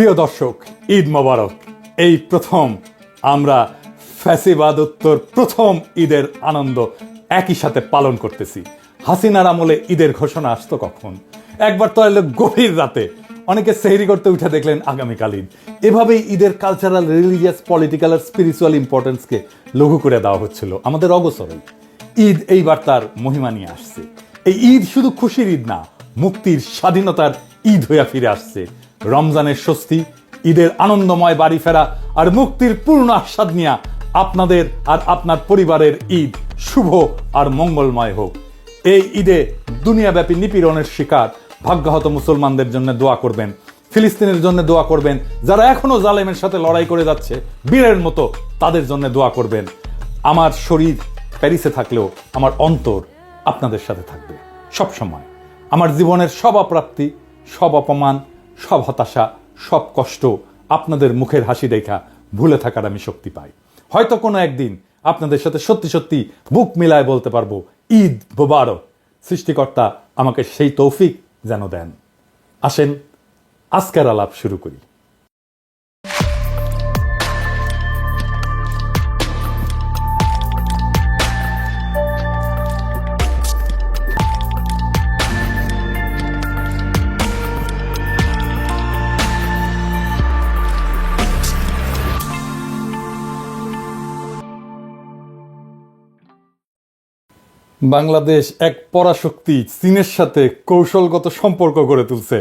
প্রিয় দর্শক, ঈদ মোবারক। এই প্রথম আমরা ফ্যাসিবাদোত্তর প্রথম ঈদের আনন্দ একই সাথে পালন করতেছি। হাসিনার আমলে ঈদের ঘোষণা আসতো কখন? একবার তো এলো গভীর রাতে, অনেকে সেহরি করতে উঠে দেখলেন আগামীকাল ঈদ। এভাবেই ঈদের কালচারাল, রিলিজিয়াস, পলিটিক্যাল আর স্পিরিচুয়াল ইম্পর্টেন্সকে লঘু করে দেওয়া হচ্ছিল আমাদের অগোচরেই। ঈদ এইবার তার মহিমা নিয়ে আসছে। এই ঈদ শুধু খুশির ঈদ না, মুক্তির, স্বাধীনতার ঈদ হইয়া ফিরে আসছে। রমজানের স্বস্তি, ঈদের আনন্দময় বাড়ি ফেরা আর মুক্তির পূর্ণ আস্বাদ নিয়ে আপনাদের আর আপনার পরিবারের ঈদ শুভ আর মঙ্গলময় হোক। এই ঈদে দুনিয়াব্যাপী নিপীড়নের শিকার ভাগ্যহত মুসলমানদের জন্য দোয়া করবেন, ফিলিস্তিনের জন্য দোয়া করবেন, যারা এখনো জালেমের সাথে লড়াই করে যাচ্ছে বীরের মতো, তাদের জন্য দোয়া করবেন। আমার শরীর প্যারিসে থাকলেও আমার অন্তর আপনাদের সাথে থাকবে সব সময়। আমার জীবনের সব অপ্রাপ্তি, সব অপমান, সব হতাশা, সব কষ্ট আপনাদের মুখের হাসি দেখা ভুলে থাকার আমি শক্তি পাই। হয়তো কোনো একদিন আপনাদের সাথে সত্যি সত্যি বুক মিলায় বলতে পারবো ঈদ মোবারক। সৃষ্টিকর্তা আমাকে সেই তৌফিক যেন দেন। আসেন আজকের আলাপ শুরু করি। বাংলাদেশ এক পরাশক্তি চীনের সাথে কৌশলগত সম্পর্ক গড়ে তুলছে।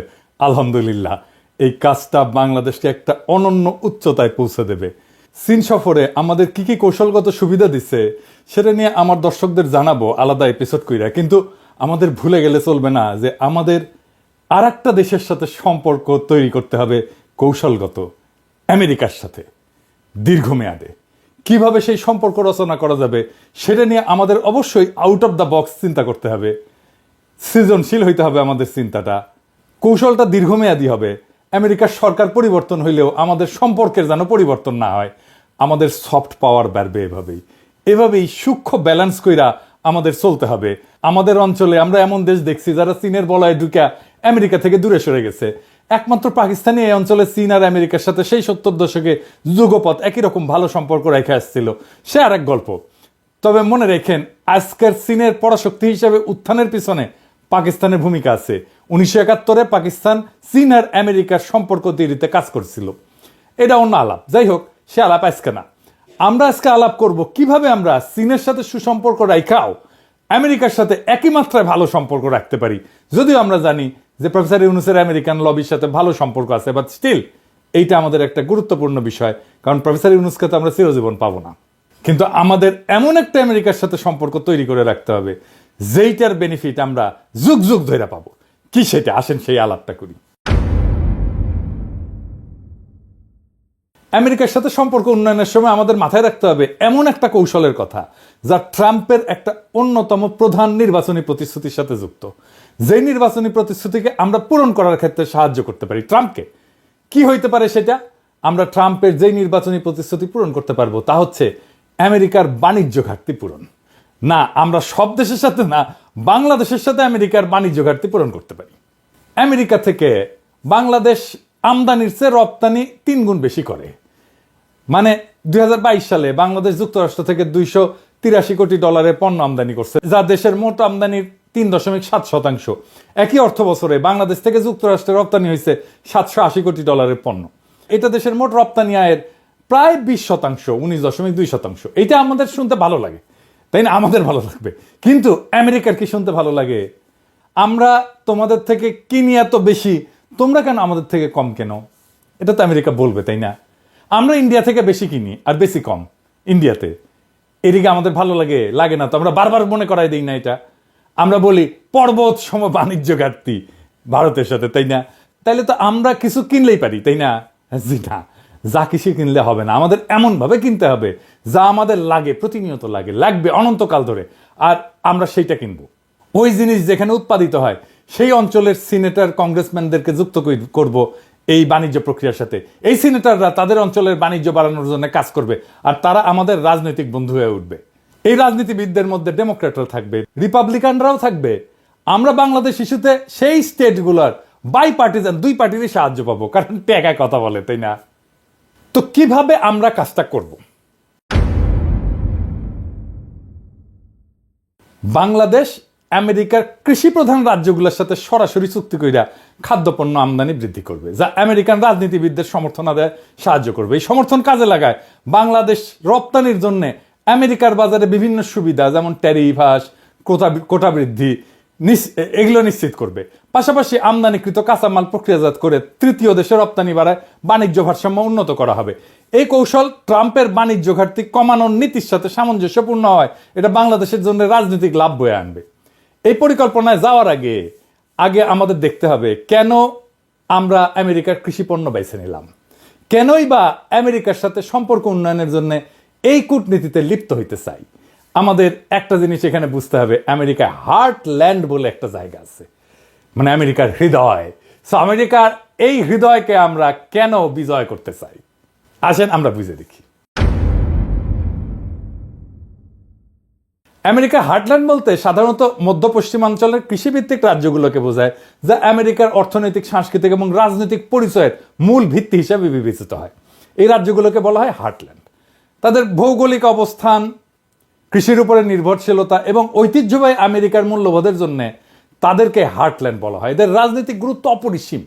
আলহামদুলিল্লাহ, এই কাজটা বাংলাদেশকে একটা অনন্য উচ্চতায় পৌঁছে দেবে। চীন সফরে আমাদের কি কি কৌশলগত সুবিধা দিচ্ছে সেটা নিয়ে আমার দর্শকদের জানাবো আলাদা এপিসোড কইরা। কিন্তু আমাদের ভুলে গেলে চলবে না যে আমাদের আর একটা দেশের সাথে সম্পর্ক তৈরি করতে হবে কৌশলগত, আমেরিকার সাথে দীর্ঘমেয়াদে। কিভাবে সেই সম্পর্ক রচনা করা যাবে সেটা নিয়ে আমাদের অবশ্যই আউট অফ দ্য বক্স চিন্তা করতে হবে, সৃজনশীল হইতে হবে আমাদের চিন্তাটা। কৌশলটা দীর্ঘমেয়াদী হবে। আমেরিকার সরকার পরিবর্তন হইলেও আমাদের সম্পর্কের যেন পরিবর্তন না হয়। আমাদের সফট পাওয়ার বাড়বে এভাবেই সূক্ষ্ম ব্যালেন্স কইরা আমাদের চলতে হবে। আমাদের অঞ্চলে আমরা এমন দেশ দেখছি যারা চীনের বলয়ে ঢুকা আমেরিকা থেকে দূরে সরে গেছে। একমাত্র পাকিস্তানি এই অঞ্চলে চীন আর আমেরিকার সাথে সেই 70 দশকে যুগপৎ একই রকম ভালো সম্পর্ক রেখে আসছিল, সে আর এক গল্প। তবে মনে রেখেন, আজকের চীনের পরাশক্তি হিসেবে উত্থানের পিছনে পাকিস্তানের ভূমিকা আছে। 1971-এ পাকিস্তান চীন আর আমেরিকার সম্পর্ক তৈরিতে কাজ করছিল। এটা অন্য আলাপ, যাই হোক, সে আলাপ আজকে না। আমরা আজকে আলাপ করব কিভাবে আমরা চীনের সাথে সুসম্পর্ক রাখাও আমেরিকার সাথে একই মাত্রায় ভালো সম্পর্ক রাখতে পারি। যদিও আমরা জানি যে প্রফেসর ইউনূসের আমেরিকান লবির সাথে ভালো সম্পর্ক আছে, বাট স্টিল এইটা আমাদের একটা গুরুত্বপূর্ণ বিষয়, কারণ প্রফেসর ইউনূসকে তো আমরা চিরজীবন পাবো না। কিন্তু আমাদের এমন একটা আমেরিকার সাথে সম্পর্ক তৈরি করে রাখতে হবে যেইটার বেনিফিট আমরা যুগ যুগ ধরে পাবো। কি সেটা? আসেন সেই আলাপটা করি। আমেরিকার সাথে সম্পর্ক উন্নয়নের সময় আমাদের মাথায় রাখতে হবে এমন একটা কৌশলের কথা যা ট্রাম্পের একটা অন্যতম প্রধান নির্বাচনী প্রতিশ্রুতির সাথে যুক্ত। যেই নির্বাচনী প্রতিশ্রুতিকে আমরা পূরণ করার ক্ষেত্রে সাহায্য করতে পারি ট্রাম্পকে। কি হইতে পারে সেটা? আমরা ট্রাম্পের যেই নির্বাচনী প্রতিশ্রুতি পূরণ করতে পারবো তা হচ্ছে আমেরিকার বাণিজ্য ঘাটতি পূরণ। না, আমরা সব দেশের সাথে না, বাংলাদেশের সাথে আমেরিকার বাণিজ্য ঘাটতি পূরণ করতে পারি। আমেরিকা থেকে বাংলাদেশ আমদানির চেয়ে রপ্তানি 3 গুণ বেশি করে। মানে 2022 সালে বাংলাদেশ যুক্তরাষ্ট্র থেকে $283 কোটি পণ্য আমদানি করছে, যা দেশের মোট আমদানির 3.7%। একই অর্থ বছরে বাংলাদেশ থেকে যুক্তরাষ্ট্রে রপ্তানি হয়েছে $780 কোটি পণ্য। এটা দেশের মোট রপ্তানি আয়ের প্রায় 20%, 19.2%। এটা আমাদের শুনতে ভালো লাগে, তাই না? আমাদের ভালো লাগবে। কিন্তু আমেরিকার কি শুনতে ভালো লাগে? আমরা তোমাদের থেকে কিনি এত বেশি, তোমরা কেন আমাদের থেকে কম কেন? এটা তো আমেরিকা বলবে, তাই না? আমরা ইন্ডিয়া থেকে বেশি কিনি আর বেশি কম ইন্ডিয়াতে। এদিকে আমাদের ভালো লাগে? লাগে না তো। আমরা বারবার মনে করাই দিই না এটা। আমরা বলি পর্বত সম বাণিজ্য ঘাটতি ভারতের সাথে, তাই না? তাইলে তো আমরা কিছু কিনলেই পারি, তাই না? জি না, যা কিছু কিনলে হবে না। আমাদের এমন ভাবে কিনতে হবে যা আমাদের লাগে, প্রতিনিয়ত লাগবে অনন্তকাল ধরে, আর আমরা সেইটা কিনবো। ওই জিনিস যেখানে উৎপাদিত হয় সেই অঞ্চলের সিনেটর, কংগ্রেসম্যানদেরকে যুক্ত করব এই বাণিজ্য প্রক্রিয়ার সাথে। এই সিনেটররা তাদের অঞ্চলের বাণিজ্য বাড়ানোর জন্য কাজ করবে, আর তারা আমাদের রাজনৈতিক বন্ধু হয়ে উঠবে। এই রাজনীতিবিদদের মধ্যে ডেমোক্রেটরা থাকবে, রিপাবলিকানরাও থাকবে। আমরা বাংলাদেশ ইস্যুতে সেই স্টেটগুলোর বাই পার্টিজান, দুই পার্টিরই সাহায্য পাবো, কারণ টেকায় কথা বলে, তাই না? তো কিভাবে আমরা কাজটা করব? বাংলাদেশ আমেরিকার কৃষি প্রধান রাজ্যগুলোর সাথে সরাসরি চুক্তি কইরা খাদ্যপণ্য আমদানি বৃদ্ধি করবে, যা আমেরিকান রাজনীতিবিদদের সমর্থন আদায় সাহায্য করবে। এই সমর্থন কাজে লাগায় বাংলাদেশ রপ্তানির জন্য আমেরিকার বাজারে বিভিন্ন সুবিধা, যেমন ট্যারিফ, কোটা বৃদ্ধি, এগুলো নিশ্চিত করবে। পাশাপাশি আমদানিকৃত কাঁচামাল প্রক্রিয়াজাত করে তৃতীয় দেশে রপ্তানি বাড়ায় বাণিজ্য ভারসাম্য উন্নত করা হবে। এই কৌশল ট্রাম্পের বাণিজ্য ঘাটতি কমানোর নীতির সাথে সামঞ্জস্যপূর্ণ হয়। এটা বাংলাদেশের জন্য রাজনৈতিক লাভ বয়ে আনবে। এই পরিকল্পনায় যাওয়ার আগে আমাদের দেখতে হবে কেন আমরা আমেরিকার কৃষি পণ্য বেছে নিলাম, কেনই বা আমেরিকার সাথে সম্পর্ক উন্নয়নের জন্য এই কূটনীতিতে লিপ্ত হইতে চাই। আমাদের একটা জিনিস এখানে বুঝতে হবে, আমেরিকায় হার্টল্যান্ড বলে একটা জায়গা আছে, মানে আমেরিকার হৃদয়। সো আমেরিকার এই হৃদয়কে আমরা কেন বিজয় করতে চাই, আসেন আমরা বুঝে দেখি। আমেরিকার হার্টল্যান্ড বলতে সাধারণত মধ্য পশ্চিমাঞ্চলের কৃষিভিত্তিক রাজ্যগুলোকে বোঝায়, যা আমেরিকার অর্থনৈতিক, সাংস্কৃতিক এবং রাজনৈতিক পরিচয়ের মূল ভিত্তি হিসেবে বিবেচিত হয়। এই রাজ্যগুলোকে বলা হয় হার্টল্যান্ড। তাদের ভৌগোলিক অবস্থান, কৃষির উপরে নির্ভরশীলতা এবং ঐতিহ্যবাহী আমেরিকার মূল্যবোধের জন্য তাদেরকে হার্টল্যান্ড বলা হয়। এদের রাজনৈতিক গুরুত্ব অপরিসীম,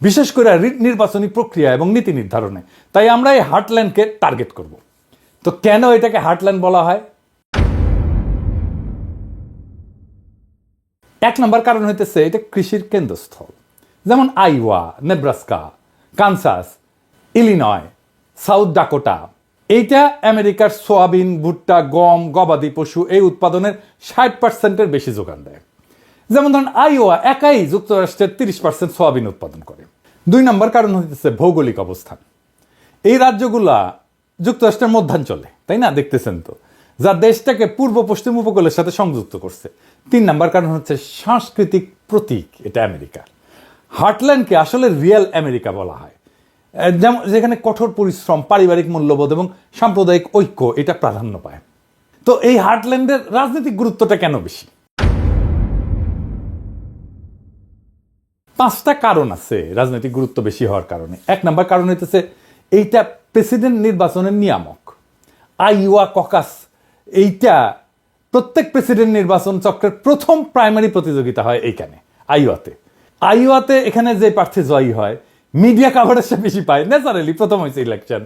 বিশেষ করে নির্বাচনী প্রক্রিয়া এবং নীতি নির্ধারণে। তাই আমরা এই হার্টল্যান্ডকে টার্গেট করব। তো কেন এটাকে হার্টল্যান্ড বলা হয়? এক নম্বর কারণ হইতেছে এটা কৃষির কেন্দ্রস্থল। যেমন আইওয়া, Nebraska, Kansas, Illinois, south Dakota, এইটা আমেরিকার সোয়াবিন, ভুট্টা, গম, গবাদি পশু এই উৎপাদনের 60%-এর বেশি যোগান দেয়। যেমন ধরুন আইওয়া একাই যুক্তরাষ্ট্রের 30% সোয়াবিন উৎপাদন করে। 2 নম্বর কারণ হচ্ছে ভৌগোলিক অবস্থান। এই রাজ্যগুলা যুক্তরাষ্ট্রের মধ্যাঞ্চলে, তাই না? দেখতেছেন তো, যা দেশটাকে পূর্ব পশ্চিম উপকূলের সাথে সংযুক্ত করছে। 3 নম্বর কারণ হচ্ছে সাংস্কৃতিক প্রতীক, এটা আমেরিকার। হার্টল্যান্ডকে আসলে রিয়েল আমেরিকা বলা হয়, যেমন যেখানে কঠোর পরিশ্রম, পারিবারিক মূল্যবোধ এবং সাম্প্রদায়িক ঐক্য এটা প্রাধান্য পায়। তো এই হার্টল্যান্ডের রাজনৈতিক গুরুত্বটা কেন বেশি? 5টা কারণ আছে রাজনৈতিক গুরুত্ব বেশি হওয়ার কারণে। 1 নম্বর কারণ হইতেছে এইটা প্রেসিডেন্ট নির্বাচনের নিয়ামক। আইওয়া ককাস এইটা প্রত্যেক প্রেসিডেন্ট নির্বাচন চক্রের প্রথম প্রাইমারি প্রতিযোগিতা হয় এইখানে আইওয়াতে। এখানে যে প্রার্থী জয়ী হয় মিডিয়া কাভারেজটা বেশি পায়, ন্যাচারালি প্রথম হয়েছে ইলেকশন।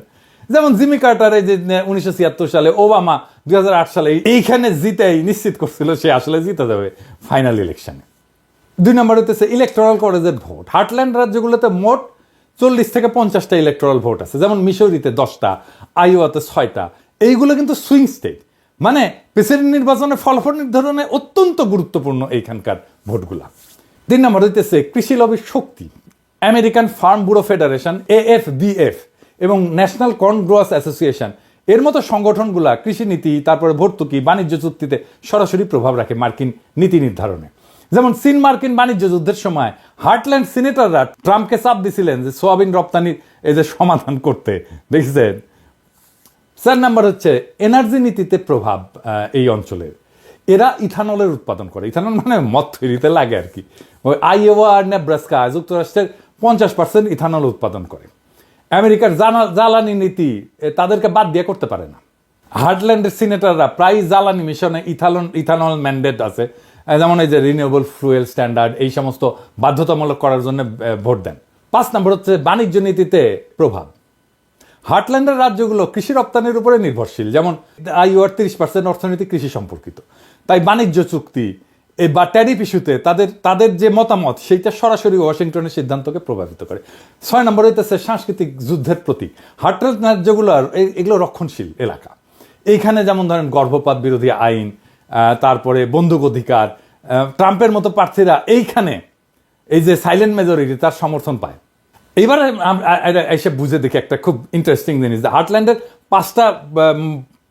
যেমন জিমি কার্টারে যে 1976 সালে, ওবামা 2008 সালে এইখানে জিতেই নিশ্চিত করছিল সে আসলে জিতে যাবে ফাইনাল ইলেকশনে। 2 নম্বর হইতেছে ইলেকটোরাল কলেজের ভোট। হার্টল্যান্ড রাজ্যগুলোতে মোট 40 থেকে 50টা ইলেকটোরাল ভোট আছে, যেমন মিসৌরিতে 10টা, আইওয়াতে 6টা। এইগুলো কিন্তু সুইং স্টেট, মানে প্রেসিডেন্ট নির্বাচনের ফলাফল নির্ধারণে অত্যন্ত গুরুত্বপূর্ণ এইখানকার ভোটগুলা। 3 নম্বর হইতেছে কৃষি লবির শক্তি। American Farm Bureau Federation, AFBF, এবং ন্যাশনাল কর্ন গ্রোয়ার্স অ্যাসোসিয়েশন এর মতো সংগঠনগুলা কৃষি নীতি, তারপরে ভর্তুকি, বাণিজ্য চুক্তিতে সরাসরি প্রভাব রাখে মার্কিন নীতি নির্ধারণে। যেমন চীন মার্কিন বাণিজ্য যুদ্ধের সময় হার্টল্যান্ড সিনেটররা ট্রাম্পকে চাপ দিছিলেন যে সোয়াবিন রপ্তানির এই যে সমাধান করতে, দেখছেন। 4 নম্বর হচ্ছে এনার্জি নীতিতে প্রভাব এই অঞ্চলের। এরা ইথানলের উৎপাদন করে। ইথানল মানে মদ তৈরিতে লাগে আর কি। ওই আইওয়া আর নেব্রাস্কা যুক্তরাষ্ট্রের 50% ইথানল উৎপাদন করে। আমেরিকার জ্বালানি নীতি তাদেরকে বাদ দিয়ে করতে পারে না। হার্টল্যান্ডের সিনেটররা প্রায় জ্বালানি মিশনে ইথানল ম্যান্ডেট আছে, যেমন এই যে রিনিউয়েবল ফুয়েল স্ট্যান্ডার্ড, এই সমস্ত বাধ্যতামূলক করার জন্য ভোট দেন। 5 নম্বর হচ্ছে বাণিজ্য নীতিতে প্রভাব। হার্টল্যান্ডের রাজ্যগুলো কৃষি রপ্তানির উপরে নির্ভরশীল, যেমন আইওয়ার 30% অর্থনীতি কৃষি সম্পর্কিত। তাই বাণিজ্য চুক্তি বা ট্যারিফ ইস্যুতে তাদের যে মতামত সেইটা সরাসরি ওয়াশিংটনের সিদ্ধান্তকে প্রভাবিত করে। 6 নম্বর হইতেছে সাংস্কৃতিক যুদ্ধের প্রতীক। হার্টল্যান্ড রাজ্যগুলোর এগুলো রক্ষণশীল এলাকা। এইখানে যেমন ধরেন গর্ভপাত বিরোধী আইন, তারপরে বন্দুক অধিকার, ট্রাম্পের মতো প্রার্থীরা এইখানে এই যে সাইলেন্ট মেজরিটি তার সমর্থন পায়। এইবার এসে বুঝে দেখি একটা খুব ইন্টারেস্টিং জিনিস, হার্টল্যান্ডের 5টা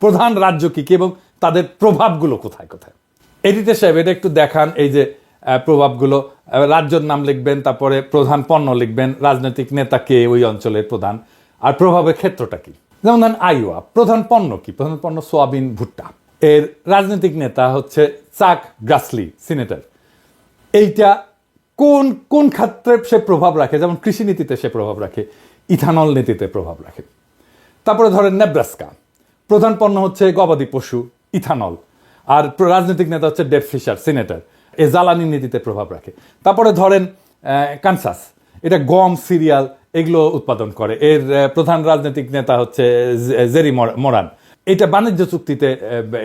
প্রধান রাজ্য কি কি এবং তাদের প্রভাবগুলো কোথায় কোথায়। এডিটর সাহেব এটা একটু দেখান, এই যে প্রভাবগুলো। রাজ্যের নাম লিখবেন, তারপরে প্রধান পণ্য লিখবেন, রাজনৈতিক নেতা কে ওই অঞ্চলের প্রধান, আর প্রভাবের ক্ষেত্রটা কি। যেমন ধরেন আইওয়া, প্রধান পণ্য কি? প্রধান পণ্য সোয়াবিন, ভুট্টা। এর রাজনৈতিক নেতা হচ্ছে চাক গ্রাসলি, সিনেটর। এইটা কোন কোন ক্ষেত্রে সে প্রভাব রাখে, যেমন কৃষি নীতিতে সে প্রভাব রাখে, ইথানল নীতিতে প্রভাব রাখে। তারপরে ধরেন নেব্রাস্কা, প্রধান পণ্য হচ্ছে গবাদি পশু, ইথানল, আর রাজনৈতিক নেতা হচ্ছে ডেভ ফিশার, সিনেটর, এ জ্বালানি নীতিতে প্রভাব রাখে। তারপরে ধরেন কানসাস, এটা গম, সিরিয়াল এগুলো উৎপাদন করে, এর প্রধান রাজনৈতিক নেতা হচ্ছে জেরি মোরান, এটা বাণিজ্য চুক্তিতে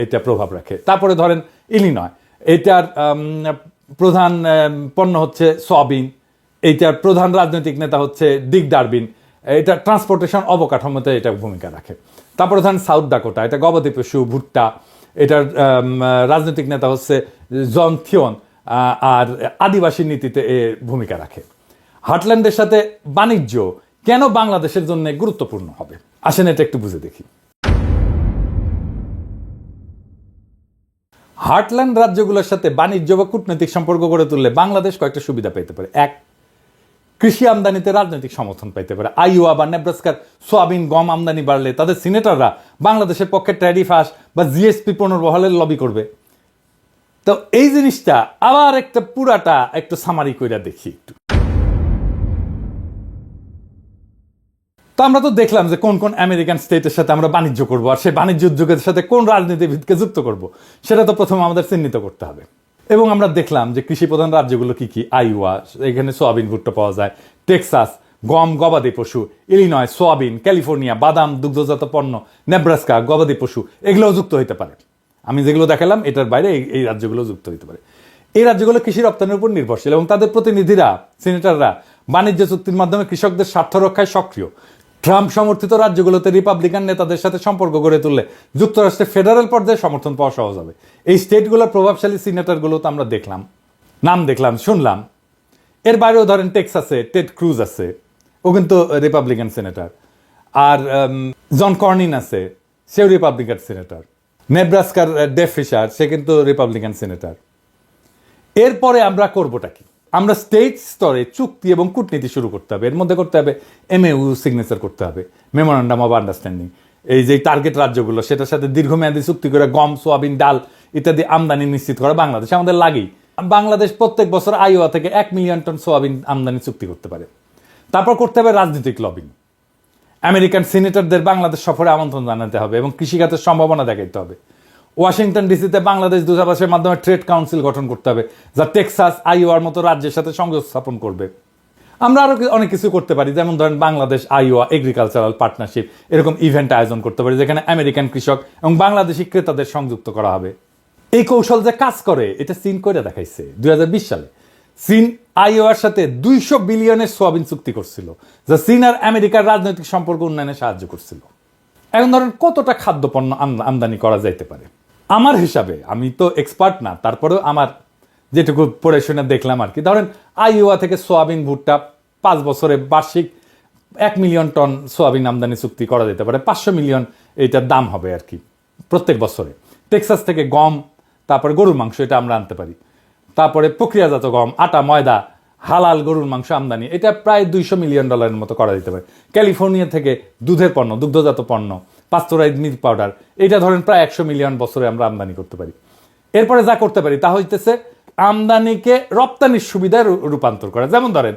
এটা প্রভাব রাখে। তারপরে ধরেন ইলিনয়, এটার প্রধান পণ্য হচ্ছে সয়াবিন, এইটার প্রধান রাজনৈতিক নেতা হচ্ছে ডিক ডারবিন, এটা ট্রান্সপোর্টেশন অবকাঠামোতে এটা ভূমিকা রাখে। তারপরে ধরেন সাউথ ডাকোটা, এটা গবাদি পশু, ভুট্টা, এটার রাজনৈতিক নেতা হচ্ছে জন থিওন, আর আদিবাসী নীতিতে এ ভূমিকা রাখে। হার্টল্যান্ডের সাথে বাণিজ্য কেন বাংলাদেশের জন্য গুরুত্বপূর্ণ হবে, আসেন এটা একটু বুঝে দেখি। হার্টল্যান্ড রাজ্যগুলোর সাথে বাণিজ্য বা কূটনৈতিক সম্পর্ক গড়ে তুললে বাংলাদেশ কয়েকটা সুবিধা পেতে পারে। এক, কৃষি আমদানিতে রাজনৈতিক সমর্থন পাইতে পারে। আইওয়া বা নেব্রাস্কার সোয়াবিন, গম আমদানি বাড়লে তাদের সিনেটররা বাংলাদেশের পক্ষে ট্যারিফ হ্রাস বা জিএসপি পুনর্বহালের লবি করবে। তো এই জিনিসটা আবার একটা পুরাটা একটু সামারি কইরা দেখি একটু। তো আমরা তো দেখলাম যে কোন কোন আমেরিকান স্টেটের সাথে আমরা বাণিজ্য করবো, আর সেই বাণিজ্য উদ্যোগের সাথে কোন রাজনীতিবিদকে যুক্ত করব, সেটা তো প্রথমে আমাদের চিহ্নিত করতে হবে। এবং আমরা দেখলাম যে কৃষি প্রধান রাজ্যগুলো কি কি, আইওয়া, এখানে সোয়াবিন, ভুট্টা পাওয়া যায়, টেক্সাস গম, গবাদি পশু, ইলিনয় সোয়াবিন, ক্যালিফোর্নিয়া বাদাম, দুগ্ধজাত পণ্য, নেব্রাস্কা গবাদি পশু, এগুলোও যুক্ত হইতে পারে। আমি যেগুলো দেখালাম এটার বাইরে এই রাজ্যগুলো যুক্ত হইতে পারে। এই রাজ্যগুলো কৃষি রপ্তানির উপর নির্ভরশীল এবং তাদের প্রতিনিধিরা, সিনেটররা বাণিজ্য চুক্তির মাধ্যমে কৃষকদের স্বার্থ রক্ষায় সক্রিয়। ট্রাম্প সমর্থিত রাজ্যগুলোতে রিপাবলিকান নেতাদের সাথে সম্পর্ক গড়ে তুললে যুক্তরাষ্ট্রের ফেডারেল পর্যায়ে সমর্থন পাওয়া সহজ হবে। এই স্টেটগুলোর প্রভাবশালী সিনেটরগুলো তো আমরা দেখলাম, নাম দেখলাম, শুনলাম। এর বাইরেও ধরেন টেক্সাসে টেড ক্রুজ আছে, ও কিন্তু রিপাবলিকান সিনেটর, আর জন কর্নিন আছে, সেও রিপাবলিকান সিনেটর। নেব্রাস্কার ডেভ ফিশার, সে কিন্তু রিপাবলিকান সিনেটর। এরপরে আমরা করবোটা কি? আমরা স্টেট স্তরে চুক্তি এবং কূটনীতি শুরু করতে হবে। এর মধ্যে করতে হবে এমএইউ সিগনেচার করতে হবে, মেমোরান্ডাম অফ আন্ডারস্ট্যান্ডিং। এই যে টার্গেট রাজ্যগুলো, সেটার সাথে দীর্ঘমেয়াদী চুক্তি করে গম, সোয়াবিন, ডাল ইত্যাদি আমদানি নিশ্চিত করা বাংলাদেশ আমাদের লাগেই। বাংলাদেশ প্রত্যেক বছর আইওয়া থেকে 1 মিলিয়ন টন সোয়াবিন আমদানি চুক্তি করতে পারে। তারপর করতে হবে রাজনৈতিক লবিং। আমেরিকান সিনেটরদের বাংলাদেশ সফরে আমন্ত্রণ জানাতে হবে এবং কৃষিখাতের সম্ভাবনা দেখাতে হবে। ওয়াশিংটন ডিসিতে বাংলাদেশ দূতাবাসের মাধ্যমে ট্রেড কাউন্সিল গঠন করতে হবে, যা টেক্সাস, আইওয়ার মতো রাজ্যের সাথে সংযোগ স্থাপন করবে। আমরা আরো অনেক কিছু করতে পারি, যেমন ধরেন বাংলাদেশ আইওয়া এগ্রিকালচারাল পার্টনারশিপ, এরকম ইভেন্ট আয়োজন করতে পারি যেখানে আমেরিকান কৃষক এবং বাংলাদেশি ক্রেতাদের সংযুক্ত করা হবে। এই কৌশল যে কাজ করে এটা চীন করে দেখাইছে 2020 সালে। চীন আইওয়ার সাথে 200 বিলিয়নের সোয়াবিন চুক্তি করছিল, যা চীন আর আমেরিকার রাজনৈতিক সম্পর্ক উন্নয়নে সাহায্য করছিল। এখন ধরেন কতটা খাদ্যপণ্য আমদানি করা যাইতে পারে? আমার হিসাবে, আমি তো এক্সপার্ট না, তারপরেও আমার যেটুকু পড়ে শুনে দেখলাম আর কি, ধরেন আইওয়া থেকে সোয়াবিন, ভুট্টা 5 বছরে বার্ষিক 1 মিলিয়ন টন সোয়াবিন আমদানি চুক্তি করা যেতে পারে। 500 মিলিয়ন এইটার দাম হবে আর কি প্রত্যেক বছরে। টেক্সাস থেকে গম, তারপরে গরুর মাংস, এটা আমরা আনতে পারি। তারপরে প্রক্রিয়াজাত গম, আটা, ময়দা, হালাল গরুর মাংস আমদানি, এটা প্রায় $200 মিলিয়ন মতো করা যেতে পারে। ক্যালিফোর্নিয়া থেকে দুধের পণ্য, দুগ্ধজাত পণ্য, পাস্তুরাইজড মিল্ক পাউডার, এটা ধরেন প্রায় 100 মিলিয়ন বছরে আমরা আমদানি করতে পারি। এরপরে যা করতে পারি তা হইতেছে আমদানিকে রপ্তানির সুবিধায় রূপান্তর করা। যেমন ধরেন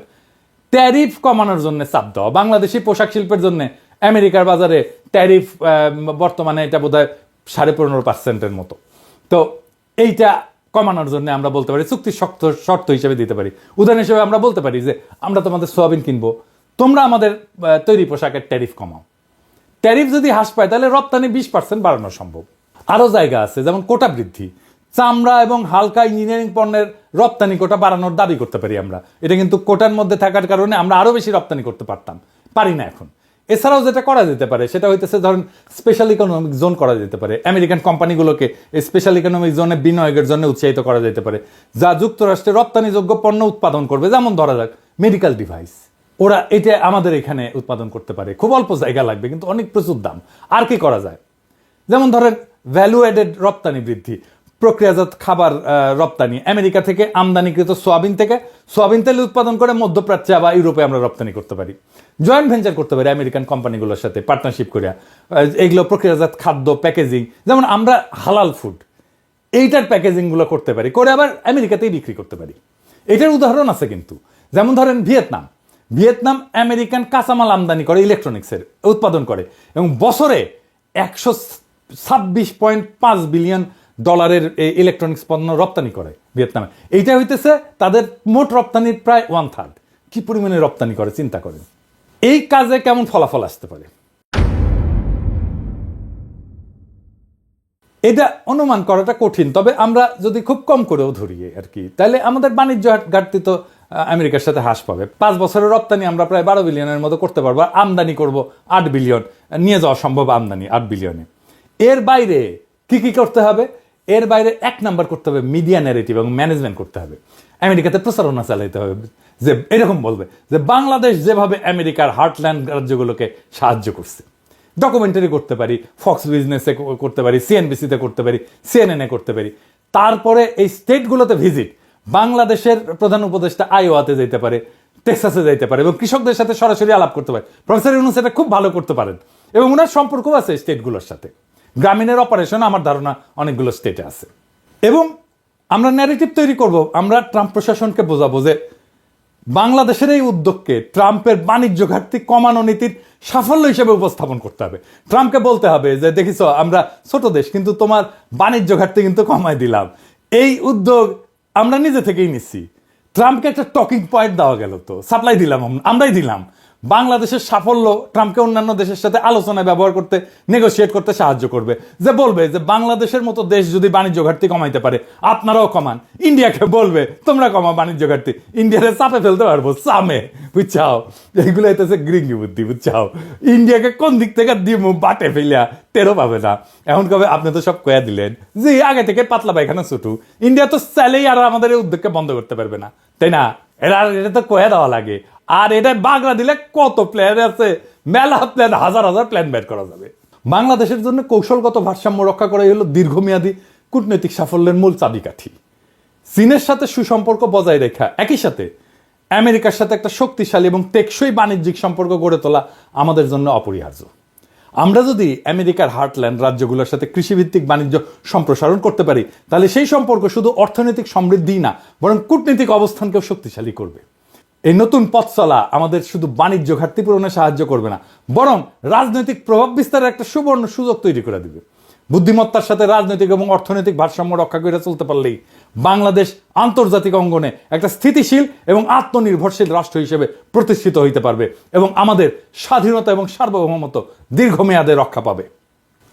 ট্যারিফ কমানোর জন্য চাপ দেওয়া। বাংলাদেশি পোশাক শিল্পের জন্য আমেরিকার বাজারে ট্যারিফ বর্তমানে এটা বোধহয় 15.5% মতো। তো এইটা কমানোর জন্য আমরা বলতে পারি, চুক্তির শর্ত হিসেবে দিতে পারি। উদাহরণ হিসেবে আমরা বলতে পারি যে আমরা তোমাদের সোয়াবিন কিনবো, তোমরা আমাদের তৈরি পোশাকের ট্যারিফ কমাও। ট্যারিফ যদি হ্রাস পায় তাহলে রপ্তানি 20% বাড়ানো সম্ভব। আরও জায়গা আছে, যেমন কোটা বৃদ্ধি। চামড়া এবং হালকা ইঞ্জিনিয়ারিং পণ্যের রপ্তানি কোটা বাড়ানোর দাবি করতে পারি আমরা। এটা কিন্তু কোটার মধ্যে থাকার কারণে আমরা আরও বেশি রপ্তানি করতে পারতাম, পারি না এখন। এছাড়াও যেটা করা যেতে পারে সেটা হইতেছে ধরেন স্পেশাল ইকোনমিক জোন করা যেতে পারে। আমেরিকান কোম্পানিগুলোকে এই স্পেশাল ইকোনমিক জোনে বিনিয়োগের জন্য উৎসাহিত করা যেতে পারে, যা যুক্তরাষ্ট্রে রপ্তানিযোগ্য পণ্য উৎপাদন করবে। যেমন ধরা যাক মেডিকেল ডিভাইস, ওরা এটা আমাদের এখানে উৎপাদন করতে পারে, খুব অল্প জায়গা লাগবে কিন্তু অনেক প্রচুর দাম। আর কি করা যায়? যেমন ধরেন ভ্যালু অ্যাডেড রপ্তানি বৃদ্ধি, প্রক্রিয়াজাত খাবার রপ্তানি। আমেরিকা থেকে আমদানিকৃত সোয়াবিন থেকে সোয়াবিন তেল উৎপাদন করে মধ্যপ্রাচ্যে বা ইউরোপে আমরা রপ্তানি করতে পারি। জয়েন্ট ভেঞ্চার করতে পারি আমেরিকান কোম্পানিগুলোর সাথে পার্টনারশিপ করে, এগুলো প্রক্রিয়াজাত খাদ্য প্যাকেজিং। যেমন আমরা হালাল ফুড, এইটার প্যাকেজিংগুলো করতে পারি, করে আবার আমেরিকাতেই বিক্রি করতে পারি। এটার উদাহরণ আছে কিন্তু, যেমন ধরেন ভিয়েতনাম। ভিয়েতনাম আমেরিকান কাঁচামাল আমদানি করে, ইলেকট্রনিক্সের উৎপাদন করে, এবং বছরে 126.5 বিলিয়ন ডলারের ইলেকট্রনিক্স পণ্য রপ্তানি করে ভিয়েতনামে। এইটা হইতেছে তাদের মোট রপ্তানির প্রায় 1/3। কি পরিমাণে রপ্তানি করে চিন্তা করেন। এই কাজে কেমন ফলাফল আসতে পারে এটা অনুমান করাটা কঠিন, তবে আমরা যদি খুব কম করেও ধরি আর কি, তাহলে আমাদের বাণিজ্য ঘাটতি তো আমেরিকার সাথে হ্রাস পাবে। 5 বছরের রপ্তানি আমরা প্রায় 12 বিলিয়নের মতো করতে পারবো, আর আমদানি করব 8 বিলিয়ন, নিয়ে যাওয়া সম্ভব আমদানি 8 বিলিয়নে। এর বাইরে কি কি করতে হবে? এর বাইরে 1 নাম্বার করতে হবে মিডিয়া ন্যারেটিভ এবং ম্যানেজমেন্ট করতে হবে। আমেরিকাতে প্রচারণা চালাইতে হবে যে এরকম বলবে যে বাংলাদেশ যেভাবে আমেরিকার হার্টল্যান্ড রাজ্যগুলোকে সাহায্য করছে। ডকুমেন্টারি করতে পারি, ফক্স বিজনেসে করতে পারি, সিএনবিসিতে করতে পারি, সিএনএনে করতে পারি। তারপরে এই স্টেটগুলোতে ভিজিট, বাংলাদেশের প্রধান উপদেষ্টা আইওয়াতে যেতে পারে, টেক্সাসে যাইতে পারে, এবং কৃষকদের সাথে সরাসরি আলাপ করতে পারে। প্রফেসর ইউনূস এটা খুব ভালো করতে পারেন, এবং ওনার সম্পর্কও আছে স্টেটগুলোর সাথে। গ্রামীণের অপারেশন আমার ধারণা অনেকগুলো স্টেটে আছে। এবং আমরা ন্যারেটিভ তৈরি করব, আমরা ট্রাম্প প্রশাসনকে বোঝাবো যে বাংলাদেশের এই উদ্যোগকে ট্রাম্পের বাণিজ্য ঘাটতি কমানো নীতির সাফল্য হিসেবে উপস্থাপন করতে হবে। ট্রাম্পকে বলতে হবে যে দেখিস আমরা ছোট দেশ, কিন্তু তোমার বাণিজ্য ঘাটতি কিন্তু কমাই দিলাম, এই উদ্যোগ আমরা নিজে থেকেই নিচ্ছি। ট্রাম্পকে একটা টকিং পয়েন্ট দেওয়া গেল, তো সাপ্লাই দিলাম, আমরাই দিলাম। বাংলাদেশের সাফল্য ট্রাম্পকে অন্যান্য দেশের সাথে আলোচনায় ব্যবহার করতে, নেগোশিয়েট করতে সাহায্য করবে, যে বলবে যে বাংলাদেশের মতো দেশ যদি বাণিজ্য ঘাটতি কমাইতে পারে আপনারাও কমান। ইন্ডিয়াকে বলবে তোমরা কমাও বাণিজ্য ঘাটতি, ইন্ডিয়ারে চাপে ফেলতে পারবো চামে, বুঝছাও? এইগুলো হইতেছে গ্রিঙ্গি বুদ্ধি, বুঝছাও? ইন্ডিয়াকে কোন দিক থেকে দিমু বাটে ফেলিয়া টেরও পাবে না। এখন কবে আপনি তো সব কয়া দিলেন যে আগে থেকে পাতলা পায়খানা ছুটু, ইন্ডিয়া তো চাইলেই আর আমাদের এই উদ্যোগকে বন্ধ করতে পারবে না, তাই না? এটা তো কয়া দেওয়া লাগে। আর এটা বাগড়া দিলে কত প্ল্যান আছে, মেলা প্ল্যান, হাজার হাজার প্ল্যান বের করা যাবে। বাংলাদেশের জন্য কৌশলগত ভারসাম্য রক্ষা করাই হলো দীর্ঘমেয়াদী কূটনৈতিক সাফল্যের মূল চাবিকাঠি। চীনের সাথে সুসম্পর্ক বজায় রেখা, একই সাথে আমেরিকার সাথে একটা শক্তিশালী এবং টেকসই বাণিজ্যিক সম্পর্ক গড়ে তোলা আমাদের জন্য অপরিহার্য। আমরা যদি আমেরিকার হার্টল্যান্ড রাজ্যগুলোর সাথে কৃষিভিত্তিক বাণিজ্য সম্প্রসারণ করতে পারি, তাহলে সেই সম্পর্ক শুধু অর্থনৈতিক সমৃদ্ধি না, বরং কূটনৈতিক অবস্থানকেও শক্তিশালী করবে। এই নতুন পথ চলা আমাদের শুধু বাণিজ্য ঘাটতি পূরণে সাহায্য করবে না, বরং রাজনৈতিক প্রভাব বিস্তারের একটা সুবর্ণ সুযোগ তৈরি করে দিবে। বুদ্ধিমত্তার সাথে রাজনৈতিক এবং অর্থনৈতিক ভারসাম্য রক্ষা করে চলতে পারলেই বাংলাদেশ আন্তর্জাতিক অঙ্গনে একটা স্থিতিশীল এবং আত্মনির্ভরশীল রাষ্ট্র হিসেবে প্রতিষ্ঠিত হইতে পারবে, এবং আমাদের স্বাধীনতা এবং সার্বভৌমত্ব দীর্ঘমেয়াদে রক্ষা পাবে।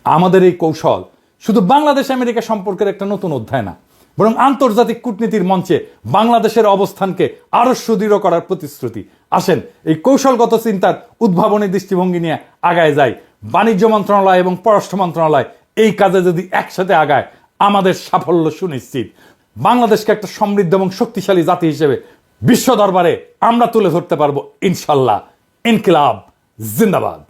আমাদের এই কৌশল শুধু বাংলাদেশ আমেরিকা সম্পর্কের একটা নতুন অধ্যায় না, বরং আন্তর্জাতিক কূটনীতির মঞ্চে বাংলাদেশের অবস্থানকে আরো সুদৃঢ় করার প্রতিশ্রুতি। আসেন এই কৌশলগত চিন্তার উদ্ভাবনী দৃষ্টিভঙ্গি নিয়ে আগায় যাই। বাণিজ্য মন্ত্রণালয় এবং পররাষ্ট্র মন্ত্রণালয় এই কাজে যদি একসাথে আগায়, আমাদের সাফল্য সুনিশ্চিত। বাংলাদেশকে একটা সমৃদ্ধ এবং শক্তিশালী জাতি হিসেবে বিশ্ব দরবারে আমরা তুলে ধরতে পারবো ইনশাল্লাহ। ইনকিলাব জিন্দাবাদ।